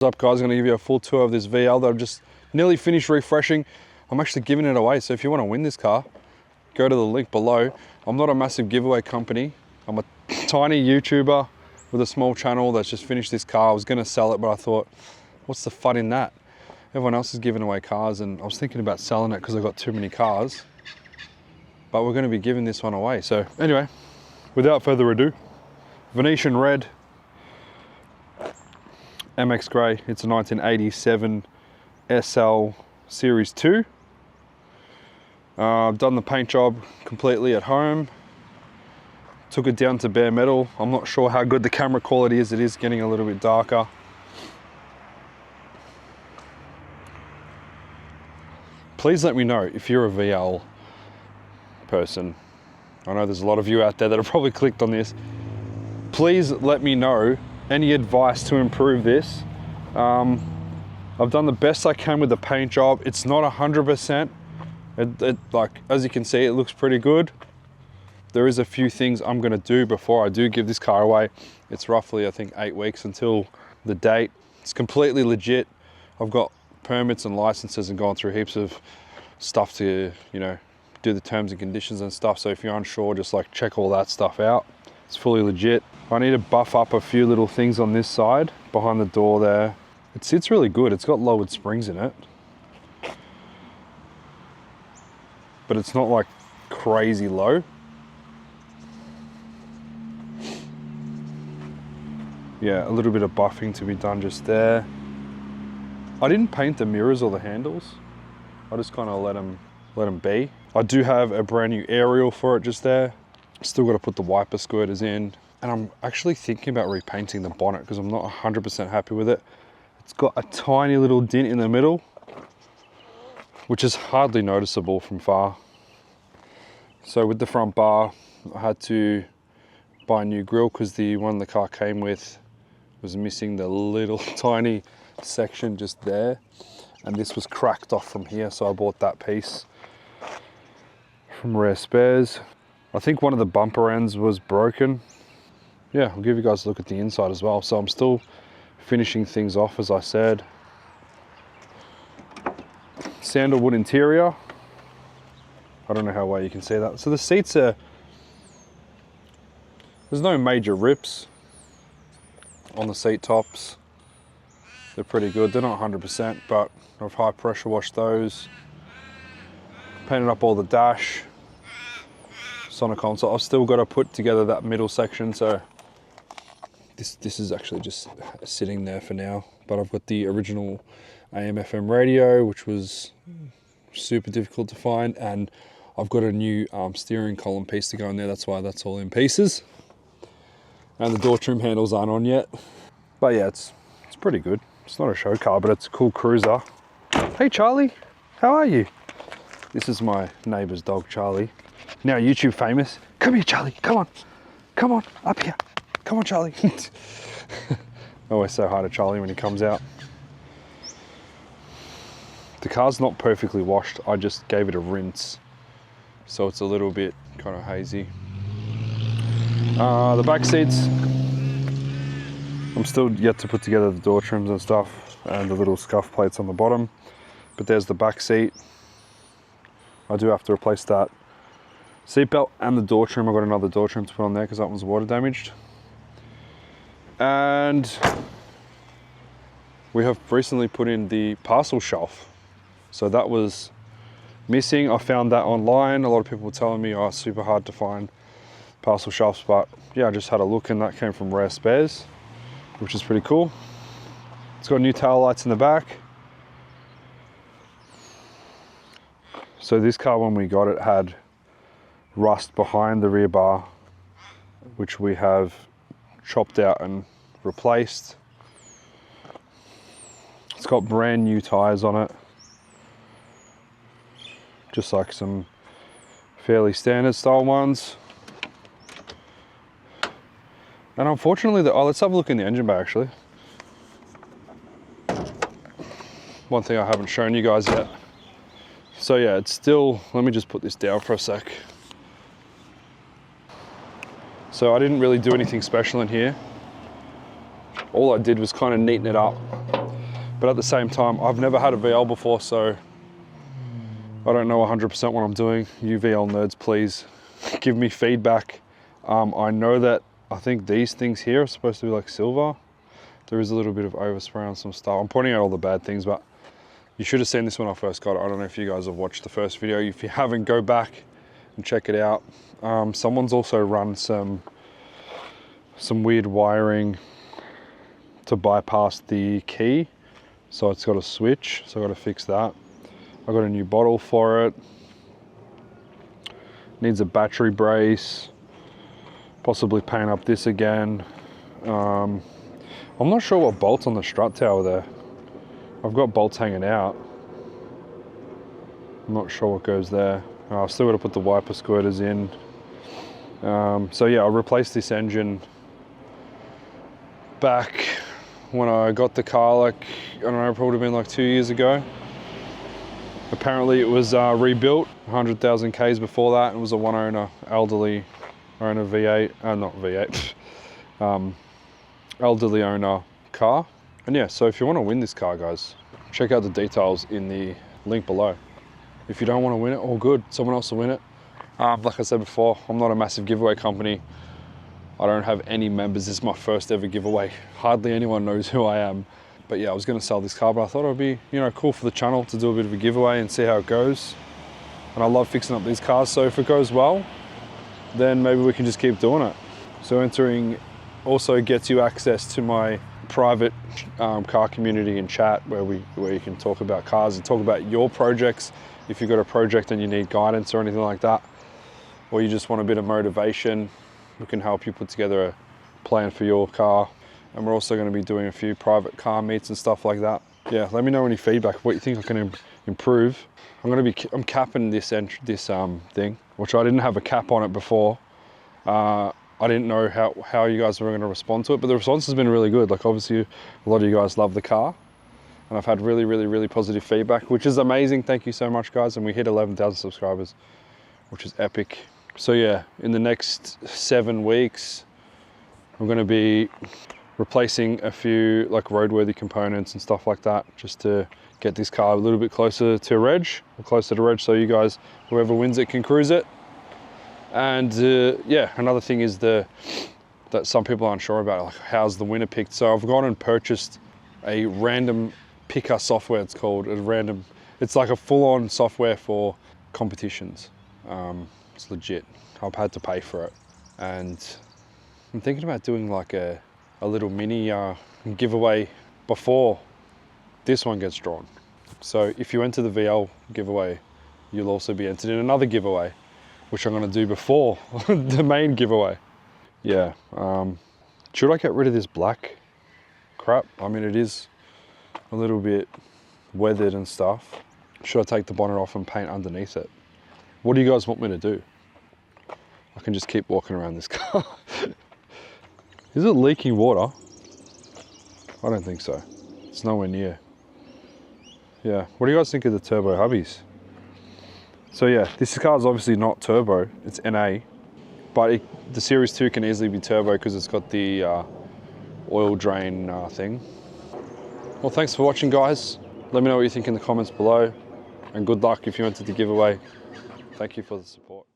What's up guys, I'm going to give you a full tour of this VL that I've just nearly finished refreshing. I'm actually giving it away, so if you want to win this car, go to the link below. I'm not a massive giveaway company. I'm a tiny YouTuber with a small channel that's just finished this car. I was going to sell it, but I thought, what's the fun in that? Everyone else is giving away cars, and I was thinking about selling it because I've got too many cars. But we're going to be giving this one away. So anyway, without further ado, Venetian red, MX Grey. It's a 1987 SL Series 2. I've done the paint job completely at home. Took it down to bare metal. I'm not sure how good the camera quality is. It is getting a little bit darker. Please let me know if you're a VL person. I know there's a lot of you out there that have probably clicked on this. Please let me know any advice to improve this. I've done the best I can with the paint job. It's not 100%. Like, as you can see, it looks pretty good. There is a few things I'm gonna do before I do give this car away. It's roughly, I think, 8 weeks until the date. It's completely legit. I've got permits and licenses and gone through heaps of stuff to, you know, do the terms and conditions and stuff. So if you're unsure, just like check all that stuff out. It's fully legit. I need to buff up a few little things on this side, behind the door there. It sits really good. It's got lowered springs in it. But it's not like crazy low. Yeah, a little bit of buffing to be done just there. I didn't paint the mirrors or the handles. I just kind of let them be. I do have a brand new aerial for it just there. Still got to put the wiper squirters in. And I'm actually thinking about repainting the bonnet because I'm not 100% happy with it. It's got a tiny little dent in the middle, which is hardly noticeable from far. So with the front bar, I had to buy a new grille because the one the car came with was missing the little tiny section just there. And this was cracked off from here, so I bought that piece from Rare Spares. I think one of the bumper ends was broken. Yeah, I'll give you guys a look at the inside as well. So I'm still finishing things off, as I said. Sandalwood interior. I don't know how well you can see that. So the seats are, there's no major rips on the seat tops. They're pretty good. They're not 100%, but I've high pressure washed those. Painted up all the dash. Center console. I've still got to put together that middle section, so this is actually just sitting there for now. But I've got the original AM/FM radio, which was super difficult to find, and I've got a new steering column piece to go in there. That's why that's all in pieces. And the door trim handles aren't on yet. But yeah, it's pretty good. It's not a show car, but it's a cool cruiser. Hey Charlie, how are you? This is my neighbor's dog, Charlie. Now YouTube famous. Come here, Charlie, come on. Come on, up here. Come on, Charlie. I always say hi to Charlie when he comes out. The car's not perfectly washed. I just gave it a rinse. So it's a little bit kind of hazy. The back seats, I'm still yet to put together the door trims and stuff and the little scuff plates on the bottom. But there's the back seat. I do have to replace that seatbelt and the door trim. I've got another door trim to put on there because that one's water damaged. And we have recently put in the parcel shelf. So that was missing. I found that online. A lot of people were telling me, oh, it's super hard to find parcel shelves, but yeah, I just had a look and that came from Rare Spares, which is pretty cool. It's got new tail lights in the back. So this car, when we got it, had rust behind the rear bar, which we have chopped out and replaced. It's got brand new tires on it, just like some fairly standard style ones. And unfortunately, let's have a look in the engine bay actually. One thing I haven't shown you guys yet. So yeah, it's still, let me just put this down for a sec. So I didn't really do anything special in here. All I did was kind of neaten it up. But at the same time, I've never had a VL before, so I don't know 100% what I'm doing. You VL nerds, please give me feedback. I know that I think these things here are supposed to be like silver. There is a little bit of overspray on some stuff. I'm pointing out all the bad things, but you should have seen this when I first got it. I don't know if you guys have watched the first video. If you haven't, go back and check it out. Someone's also run some weird wiring to bypass the key. So it's got a switch, so I got to fix that. I got a new bottle for it. Needs a battery brace. Possibly paint up this again. I'm not sure what bolt's on the strut tower there. I've got bolts hanging out. I'm not sure what goes there. I've still got to put the wiper squirters in. So yeah, I replaced this engine back when I got the car, like, I don't know, probably been like 2 years ago. Apparently it was rebuilt 100,000 Ks before that. It was a one owner, elderly owner V8, not V8, elderly owner car. And yeah, so if you want to win this car, guys, check out the details in the link below. If you don't want to win it, all good, someone else will win it. Like I said before, I'm not a massive giveaway company. I don't have any members. This is my first ever giveaway. Hardly anyone knows who I am. But yeah, I was gonna sell this car, but I thought it would be, you know, cool for the channel to do a bit of a giveaway and see how it goes. And I love fixing up these cars, so if it goes well, then maybe we can just keep doing it. So entering also gets you access to my private car community and chat where you can talk about cars and talk about your projects. If you've got a project and you need guidance or anything like that, or you just want a bit of motivation, we can help you put together a plan for your car. And we're also going to be doing a few private car meets and stuff like that. Yeah, let me know any feedback, what you think I can improve. I'm capping this thing, which I didn't have a cap on it before. I didn't know how you guys were going to respond to it, but the response has been really good. Like, obviously a lot of you guys love the car, and I've had really positive feedback, which is amazing. Thank you so much, guys. And we hit 11,000 subscribers, which is epic. So yeah, in the next 7 weeks, I'm going to be replacing a few like roadworthy components and stuff like that, just to get this car a little bit closer to reg, so you guys, whoever wins it, can cruise it. And yeah, another thing is that some people aren't sure about, like, how's the winner picked. So I've gone and purchased a random picker software. It's called it's like a full-on software for competitions. It's legit. I've had to pay for it, and I'm thinking about doing like a little mini giveaway before this one gets drawn. So if you enter the VL giveaway, you'll also be entered in another giveaway, which I'm going to do before the main giveaway. Yeah, should I get rid of this black crap? I mean, it is a little bit weathered and stuff. Should I take the bonnet off and paint underneath it? What do you guys want me to do? I can just keep walking around this car. Is it leaking water? I don't think so. It's nowhere near. Yeah, what do you guys think of the turbo hubbies? So yeah, this car is obviously not turbo, it's NA, but the Series 2 can easily be turbo because it's got the oil drain thing. Well, thanks for watching, guys. Let me know what you think in the comments below, and good luck if you entered the giveaway. Thank you for the support.